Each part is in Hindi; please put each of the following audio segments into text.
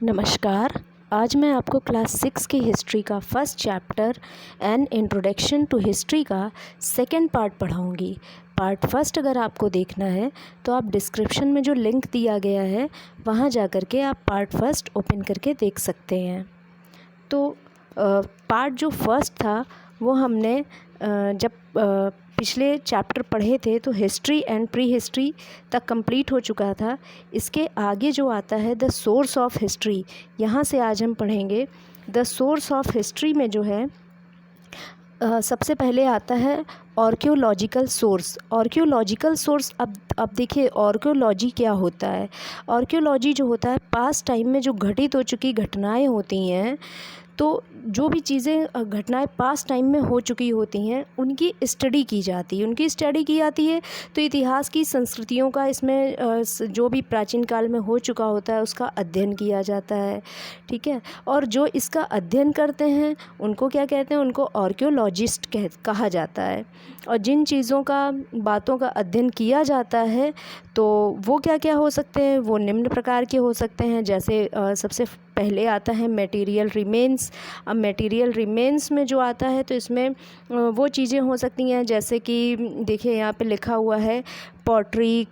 नमस्कार। आज मैं आपको क्लास 6 की हिस्ट्री का first chapter an introduction to history का सेकंड पार्ट पढ़ाऊँगी। पार्ट फर्स्ट अगर आपको देखना है तो आप डिस्क्रिप्शन में जो लिंक दिया गया है वहाँ जा कर के आप पार्ट फर्स्ट ओपन करके देख सकते हैं। तो पार्ट जो फर्स्ट था वो हमने जब पिछले चैप्टर पढ़े थे तो हिस्ट्री एंड प्री हिस्ट्री तक कंप्लीट हो चुका था। इसके आगे जो आता है द सोर्स ऑफ हिस्ट्री, यहाँ से आज हम पढ़ेंगे। द सोर्स ऑफ हिस्ट्री में जो है सबसे पहले आता है आर्कियोलॉजिकल सोर्स। आर्कियोलॉजिकल सोर्स, अब देखिए आर्कियोलॉजी क्या होता है। आर्कियोलॉजी जो होता है पास्ट टाइम में जो घटित हो चुकी घटनाएं होती हैं, तो जो भी चीज़ें घटनाएं पास्ट टाइम में हो चुकी होती हैं उनकी स्टडी की जाती है। तो इतिहास की संस्कृतियों का इसमें जो भी प्राचीन काल में हो चुका होता है उसका अध्ययन किया जाता है, ठीक है। और जो इसका अध्ययन करते हैं उनको क्या कहते हैं, उनको आर्कियोलॉजिस्ट कहा जाता है। और जिन चीज़ों का बातों का अध्ययन किया जाता है तो वो क्या क्या हो सकते हैं, वो निम्न प्रकार के हो सकते हैं। जैसे सबसे पहले आता है मटेरियल रिमेन्स। अब मटेरियल रिमेन्स में जो आता है तो इसमें वो चीज़ें हो सकती हैं जैसे कि देखिए यहाँ पे लिखा हुआ है पॉटरी,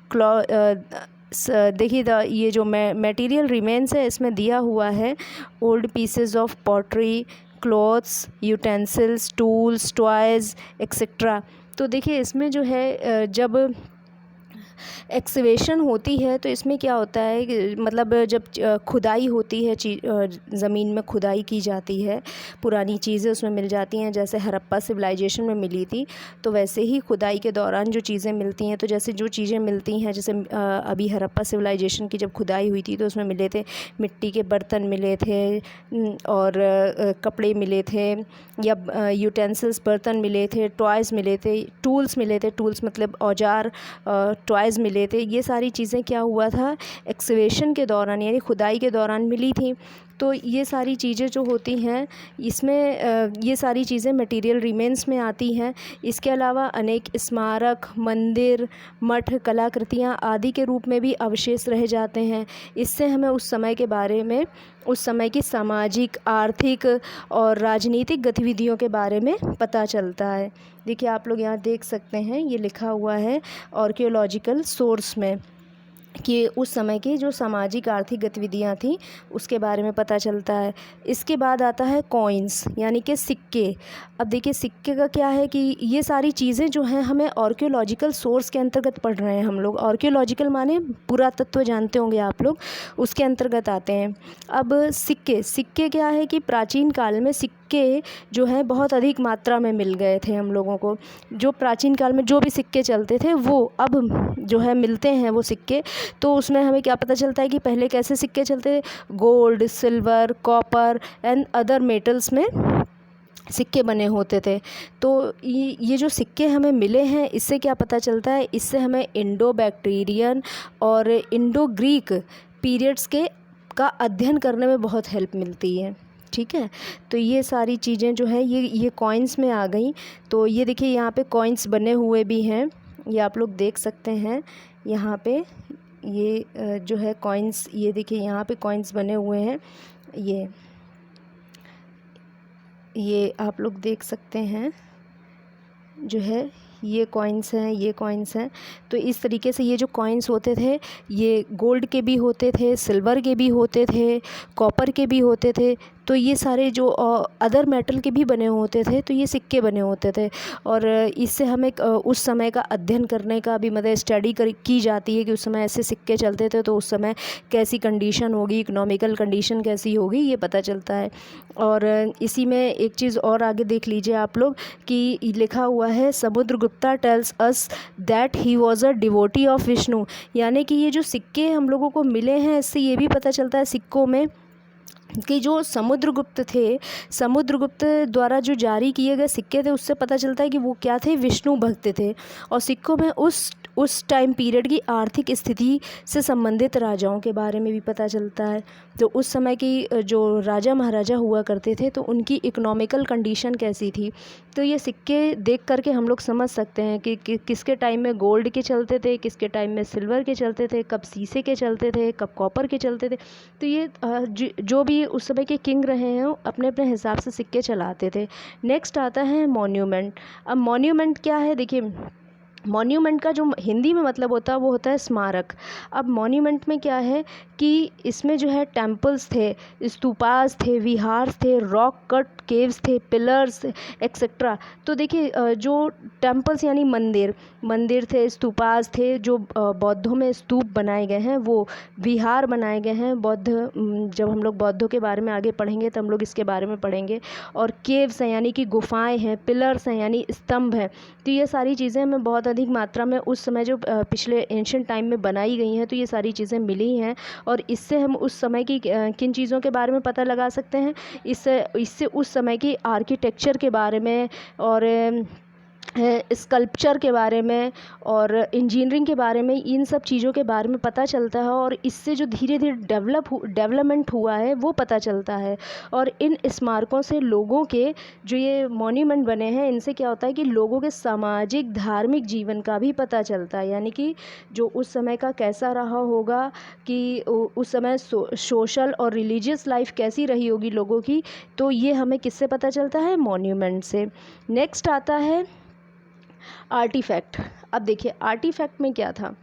देखिए ये जो मटेरियल रिमेन्स है इसमें दिया हुआ है old pieces of pottery, clothes, utensils, tools, toys etcetera. तो देखिए इसमें जो है जब एक्सवेशन होती है तो इसमें क्या होता है कि मतलब जब खुदाई होती है, ज़मीन में खुदाई की जाती है, पुरानी चीज़ें उसमें मिल जाती हैं। जैसे हड़प्पा सिविलाइजेशन में मिली थी तो वैसे ही खुदाई के दौरान जो चीज़ें मिलती हैं, तो जैसे जो चीज़ें मिलती हैं, जैसे अभी हड़प्पा सिविलाइजेशन की जब खुदाई हुई थी तो उसमें मिले थे मिट्टी के बर्तन मिले थे और कपड़े मिले थे, या यूटेंसिल्स बर्तन मिले थे, टॉयज़ मिले थे, टूल्स मिले थे, टूल्स मतलब औजार, टॉयज़ मिले थे। ये सारी चीज़ें क्या हुआ था, एक्सवेशन के दौरान यानी खुदाई के दौरान मिली थी। तो ये सारी चीज़ें जो होती हैं इसमें ये सारी चीज़ें मटेरियल रिमेन्स में आती हैं। इसके अलावा अनेक स्मारक, मंदिर, मठ, कलाकृतियाँ आदि के रूप में भी अवशेष रह जाते हैं। इससे हमें उस समय के बारे में, उस समय की सामाजिक, आर्थिक और राजनीतिक गतिविधियों के बारे में पता चलता है। देखिए आप लोग यहाँ देख सकते हैं ये लिखा हुआ है आर्कियोलॉजिकल सोर्स में कि उस समय की जो सामाजिक आर्थिक गतिविधियां थी उसके बारे में पता चलता है। इसके बाद आता है कॉइन्स यानी कि सिक्के। अब देखिए सिक्के का क्या है कि ये सारी चीज़ें जो हैं हमें आर्कियोलॉजिकल सोर्स के अंतर्गत पढ़ रहे हैं हम लोग। आर्कियोलॉजिकल माने पुरातत्व जानते होंगे आप लोग, उसके अंतर्गत आते हैं। अब सिक्के क्या है कि प्राचीन काल में सिक्के जो हैं बहुत अधिक मात्रा में मिल गए थे हम लोगों को। जो प्राचीन काल में जो भी सिक्के चलते थे वो अब जो है मिलते हैं वो सिक्के। तो उसमें हमें क्या पता चलता है कि पहले कैसे सिक्के चलते थे, gold, silver, copper and other metals में सिक्के बने होते थे। तो ये जो सिक्के हमें मिले हैं इससे क्या पता चलता है, इससे हमें इंडो बैक्टीरियन और इंडो ग्रीक पीरियड्स का अध्ययन करने में बहुत हेल्प मिलती है, ठीक है। तो ये सारी चीज़ें जो है ये कॉइन्स में आ गई। तो ये देखिए यहाँ पे कॉइन्स बने हुए भी हैं, ये आप लोग देख सकते हैं यहाँ पे। ये जो है कॉइन्स, ये देखिए यहाँ पे कॉइन्स बने हुए हैं। ये आप लोग देख सकते हैं जो है ये कॉइन्स हैं। तो इस तरीके से ये जो कॉइन्स होते थे ये गोल्ड के भी होते थे, सिल्वर के भी होते थे, कॉपर के भी होते थे। तो ये सारे जो अदर मेटल के भी बने होते थे, तो ये सिक्के बने होते थे। और इससे हमें उस समय का अध्ययन करने का भी मतलब स्टडी की जाती है कि उस समय ऐसे सिक्के चलते थे तो उस समय कैसी कंडीशन होगी, इकोनॉमिकल कंडीशन कैसी होगी, ये पता चलता है। और इसी में एक चीज़ और आगे देख लीजिए आप लोग कि लिखा हुआ है Samudragupta tells us that he was a devotee of Vishnu. यानी कि ये जो सिक्के हम लोगों को मिले हैं इससे ये भी पता चलता है सिक्कों में कि जो समुद्रगुप्त द्वारा जो जारी किए गए सिक्के थे उससे पता चलता है कि वो क्या थे, विष्णु भक्त थे। और सिक्कों में उस टाइम पीरियड की आर्थिक स्थिति से संबंधित राजाओं के बारे में भी पता चलता है। तो उस समय की जो राजा महाराजा हुआ करते थे तो उनकी इकोनॉमिकल कंडीशन कैसी थी। तो ये सिक्के देख करके हम लोग समझ सकते हैं कि किसके टाइम में गोल्ड के चलते थे, किसके टाइम में सिल्वर के चलते थे, कब शीशे के चलते थे, कब कॉपर के चलते थे। तो ये जो भी उस समय के किंग रहे हैं अपने अपने हिसाब से सिक्के चलाते थे। नेक्स्ट आता है मॉन्यूमेंट। अब मॉन्यूमेंट क्या है, देखिए मॉन्यूमेंट का जो हिंदी में मतलब होता है वो होता है स्मारक। अब मॉन्यूमेंट में क्या है कि इसमें जो है टेम्पल्स थे, स्तूपास थे, विहार थे, रॉक कट केव्स थे, पिलर्स एक्सेट्रा। तो देखिए जो टेम्पल्स यानी मंदिर थे, स्तूपास थे जो बौद्धों में स्तूप बनाए गए हैं, वो विहार बनाए गए हैं जब हम लोग बौद्धों के बारे में आगे पढ़ेंगे तो हम लोग इसके बारे में पढ़ेंगे। और केव्स हैं यानी कि गुफाएं हैं, पिलर्स हैं यानी स्तंभ हैं। तो ये सारी चीज़ें हमें बहुत अधिक मात्रा में उस समय जो पिछले एंशिएंट टाइम में बनाई गई हैं, तो ये सारी चीज़ें मिली हैं। और इससे हम उस समय की किन चीज़ों के बारे में पता लगा सकते हैं, इससे उस समय की आर्किटेक्चर के बारे में और स्कल्पचर के बारे में और इंजीनियरिंग के बारे में, इन सब चीज़ों के बारे में पता चलता है। और इससे जो धीरे धीरे डेवलपमेंट हुआ है वो पता चलता है। और इन स्मारकों से लोगों के जो ये मॉन्यूमेंट बने हैं इनसे क्या होता है कि लोगों के सामाजिक धार्मिक जीवन का भी पता चलता है। यानी कि जो उस समय का कैसा रहा होगा, कि उस समय सोशल और रिलीजियस लाइफ कैसी रही होगी लोगों की, तो ये हमें किससे पता चलता है, मॉन्यूमेंट से। नेक्स्ट आता है आर्टिफैक्ट। अब देखिए आर्टिफैक्ट में क्या था,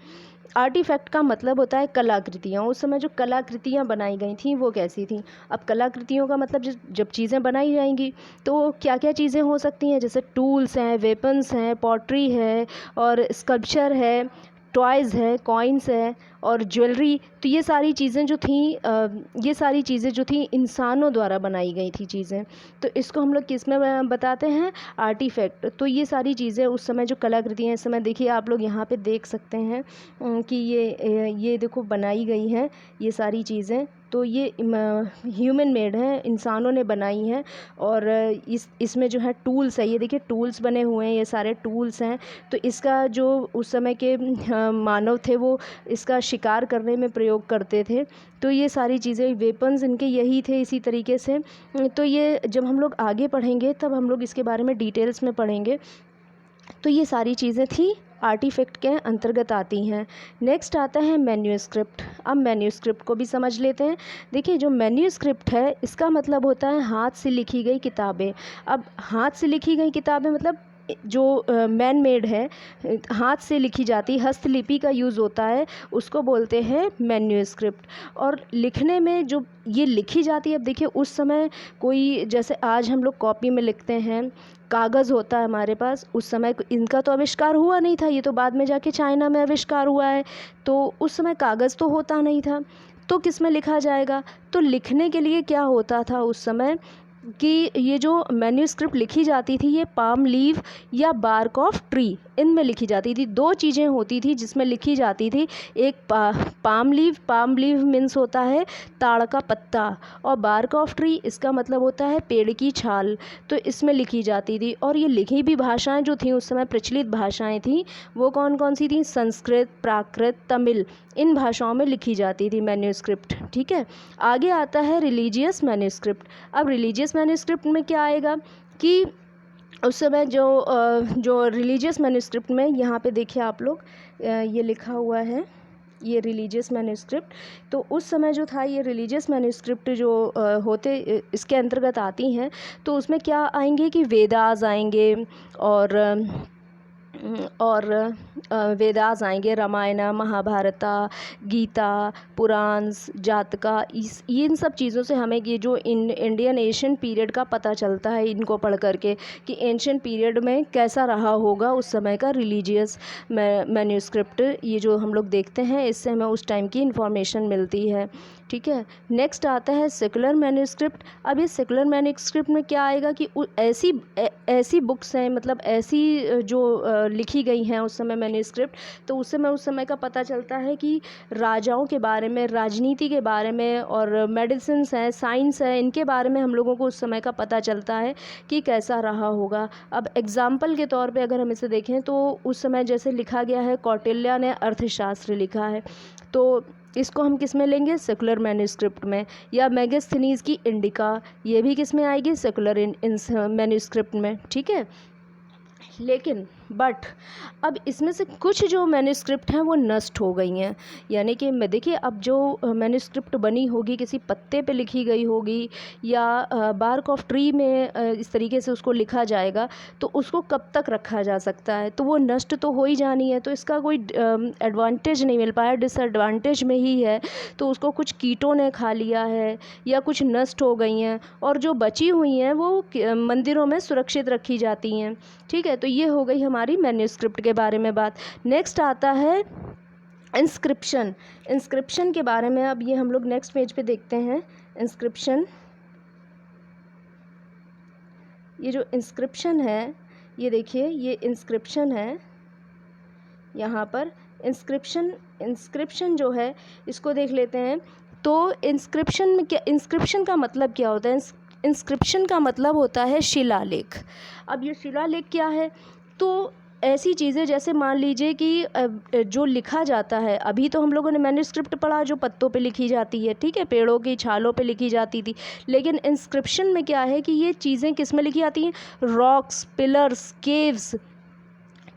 आर्टिफैक्ट का मतलब होता है कलाकृतियाँ। उस समय जो कलाकृतियाँ बनाई गई थी वो कैसी थी। अब कलाकृतियों का मतलब जब चीज़ें बनाई जाएंगी तो क्या क्या चीज़ें हो सकती हैं, जैसे टूल्स हैं, वेपन्स हैं, पॉटरी है और स्कल्पचर है, टॉयज़ है, कॉइन्स है और ज्वेलरी। तो ये सारी चीज़ें जो थी इंसानों द्वारा बनाई गई थी चीज़ें। तो इसको हम लोग किस में बताते हैं, आर्टिफैक्ट। तो ये सारी चीज़ें उस समय जो कलाकृतियाँ, इस समय देखिए आप लोग यहाँ पे देख सकते हैं कि ये देखो बनाई गई हैं ये सारी चीज़ें। तो ये ह्यूमन मेड है, इंसानों ने बनाई हैं। और इसमें जो है टूल्स है, ये देखिए टूल्स बने हुए हैं, ये सारे टूल्स हैं। तो इसका जो उस समय के मानव थे वो इसका शिकार करने में प्रयोग करते थे। तो ये सारी चीज़ें, वेपन्स इनके यही थे इसी तरीके से। तो ये जब हम लोग आगे पढ़ेंगे तब हम लोग इसके बारे में डिटेल्स में पढ़ेंगे। तो ये सारी चीज़ें थी आर्टिफैक्ट के अंतर्गत आती हैं। नेक्स्ट आता है मैन्यूस्क्रिप्ट। अब मैन्यूस्क्रिप्ट को भी समझ लेते हैं। देखिए जो मैन्यूस्क्रिप्ट है इसका मतलब होता है हाथ से लिखी गई किताबें। अब हाथ से लिखी गई किताबें मतलब जो मैन मेड है, हाथ से लिखी जाती हस्तलिपि का यूज़ होता है, उसको बोलते हैं मैन्यूस्क्रिप्ट। और लिखने में जो ये लिखी जाती है, अब देखिए उस समय कोई, जैसे आज हम लोग कॉपी में लिखते हैं, कागज़ होता है हमारे पास, उस समय इनका तो आविष्कार हुआ नहीं था, ये तो बाद में जाके चाइना में आविष्कार हुआ है। तो उस समय कागज़ तो होता नहीं था, तो किस में लिखा जाएगा। तो लिखने के लिए क्या होता था उस समय कि ये जो मैन्यूस्क्रिप्ट लिखी जाती थी ये पाम लीव या बार्क ऑफ ट्री, इनमें लिखी जाती थी। दो चीज़ें होती थी जिसमें लिखी जाती थी, एक पाम लीव मीन्स होता है ताड़ का पत्ता, और बार्क ऑफ ट्री इसका मतलब होता है पेड़ की छाल। तो इसमें लिखी जाती थी। और ये लिखी भी भाषाएं जो थी उस समय प्रचलित भाषाएं थी, वो कौन कौन सी थी, संस्कृत, प्राकृत, तमिल, इन भाषाओं में लिखी जाती थी मैन्यूस्क्रिप्ट। ठीक है, आगे आता है रिलीजियस मैन्यूस्क्रिप्ट। अब रिलीजियस मैन्यूस्क्रिप्ट में क्या आएगा कि उस समय जो रिलीजियस मैन्यूस्क्रिप्ट में, यहाँ पे देखिए आप लोग ये लिखा हुआ है, ये रिलीजियस मैन्यूस्क्रिप्ट। तो उस समय जो था ये रिलीजियस मैन्यूस्क्रिप्ट जो होते इसके अंतर्गत आती हैं। तो उसमें क्या आएंगे कि वेदास आएंगे और वेदास आएंगे, रामायण, महाभारता, गीता, पुराण, जातका, इन सब चीज़ों से हमें ये जो इंडियन एशियन पीरियड का पता चलता है इनको पढ़ करके, कि एंशियन पीरियड में कैसा रहा होगा उस समय का रिलीजियस मैन्यूस्क्रिप्ट। ये जो हम लोग देखते हैं इससे हमें उस टाइम की इंफॉर्मेशन मिलती है। ठीक है, नेक्स्ट आता है सेकुलर मैन्यूस्क्रिप्ट। अब ये सेकुलर मैन्यूस्क्रिप्ट में क्या आएगा कि ऐसी बुक्स हैं, मतलब ऐसी जो लिखी गई हैं उस समय मैन्युस्क्रिप्ट, तो उससे मैं उस समय का पता चलता है कि राजाओं के बारे में, राजनीति के बारे में और मेडिसिन्स हैं, साइंस है, इनके बारे में हम लोगों को उस समय का पता चलता है कि कैसा रहा होगा। अब एग्ज़ाम्पल के तौर पे अगर हम इसे देखें तो उस समय जैसे लिखा गया है, कौटिल्य ने अर्थशास्त्र लिखा है, तो इसको हम किस में लेंगे, सेकुलर मैन्युस्क्रिप्ट में। या मेगास्थनीज़ की इंडिका, ये भी किस में आएगी, सेकुलर मैन्युस्क्रिप्ट में, ठीक है। लेकिन बट अब इसमें से कुछ जो मैन्युस्क्रिप्ट हैं वो नष्ट हो गई हैं, यानी कि मैं देखिए अब जो मैन्युस्क्रिप्ट बनी होगी किसी पत्ते पे लिखी गई होगी या बार्क ऑफ ट्री में इस तरीके से उसको लिखा जाएगा, तो उसको कब तक रखा जा सकता है, तो वो नष्ट तो हो ही जानी है, तो इसका कोई एडवांटेज नहीं मिल पाया, डिसएडवांटेज में ही है। तो उसको कुछ कीटों ने खा लिया है या कुछ नष्ट हो गई हैं, और जो बची हुई हैं वो मंदिरों में सुरक्षित रखी जाती हैं, ठीक है। तो ये हो गई हमारी मैन्युस्क्रिप्ट के बारे में बात। नेक्स्ट आता है इंस्क्रिप्शन। इंस्क्रिप्शन के बारे में अब ये हम लोग नेक्स्ट पेज पे देखते हैं। इंस्क्रिप्शन, ये जो इंस्क्रिप्शन है, ये देखिए ये इंस्क्रिप्शन है, यहाँ पर इंस्क्रिप्शन जो है इसको देख लेते हैं। तो इंस्क्रिप्शन में क्या, इंस्क्रिप्शन का मतलब क्या होता है, इंस्क्रिप्शन का मतलब होता है शिलालेख। अब ये शिलालेख क्या है, तो ऐसी चीज़ें जैसे मान लीजिए कि जो लिखा जाता है, अभी तो हम लोगों ने मैन्युस्क्रिप्ट पढ़ा जो पत्तों पे लिखी जाती है, ठीक है, पेड़ों की छालों पे लिखी जाती थी, लेकिन इंस्क्रिप्शन में क्या है कि ये चीज़ें किस में लिखी जाती हैं, रॉक्स, पिलर्स,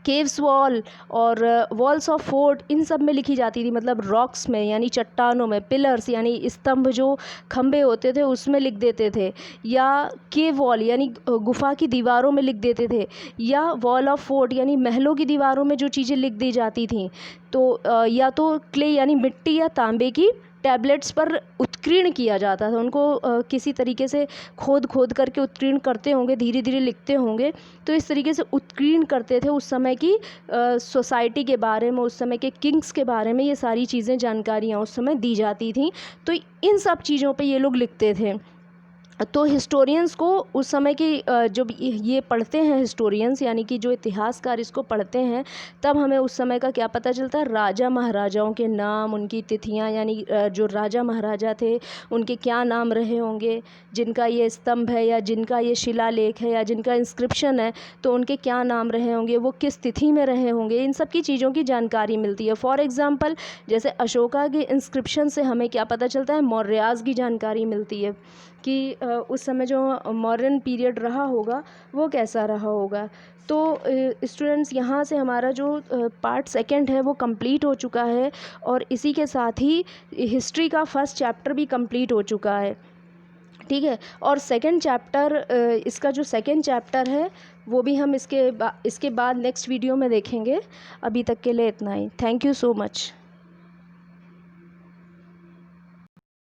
केव्स वॉल और वॉल्स ऑफ फोर्ट, इन सब में लिखी जाती थी, मतलब रॉक्स में यानी चट्टानों में, पिलर्स यानी स्तंभ जो खंबे होते थे उसमें लिख देते थे, या केव वॉल यानी गुफा की दीवारों में लिख देते थे, या वॉल ऑफ फोर्ट यानी महलों की दीवारों में जो चीज़ें लिख दी जाती थी, तो या तो क्ले यानी मिट्टी या तांबे की टैबलेट्स पर उत्कीर्ण किया जाता था, उनको किसी तरीके से खोद करके उत्कीर्ण करते होंगे, धीरे धीरे लिखते होंगे, तो इस तरीके से उत्कीर्ण करते थे। उस समय की सोसाइटी के बारे में, उस समय के किंग्स के बारे में ये सारी चीज़ें, जानकारियाँ उस समय दी जाती थी, तो इन सब चीज़ों पे ये लोग लिखते थे। तो हिस्टोरियंस को उस समय की जब ये पढ़ते हैं हिस्टोरियंस यानी कि जो इतिहासकार इसको पढ़ते हैं, तब हमें उस समय का क्या पता चलता है, राजा महाराजाओं के नाम, उनकी तिथियां, यानी जो राजा महाराजा थे उनके क्या नाम रहे होंगे, जिनका ये स्तंभ है या जिनका ये शिलालेख है या जिनका इंस्क्रिप्शन है, तो उनके क्या नाम रहे होंगे, वो किस तिथि में रहे होंगे, इन सब की चीज़ों की जानकारी मिलती है। फॉर एग्ज़ाम्पल जैसे अशोका के इंस्क्रिप्शन से हमें क्या पता चलता है, मौर्यास की जानकारी मिलती है कि उस समय जो मॉडर्न पीरियड रहा होगा वो कैसा रहा होगा। तो स्टूडेंट्स, यहाँ से हमारा जो पार्ट सेकंड है वो कंप्लीट हो चुका है, और इसी के साथ ही हिस्ट्री का फर्स्ट चैप्टर भी कंप्लीट हो चुका है, ठीक है। और सेकंड चैप्टर, इसका जो सेकंड चैप्टर है वो भी हम इसके बाद नेक्स्ट वीडियो में देखेंगे। अभी तक के लिए इतना ही। Thank you so much.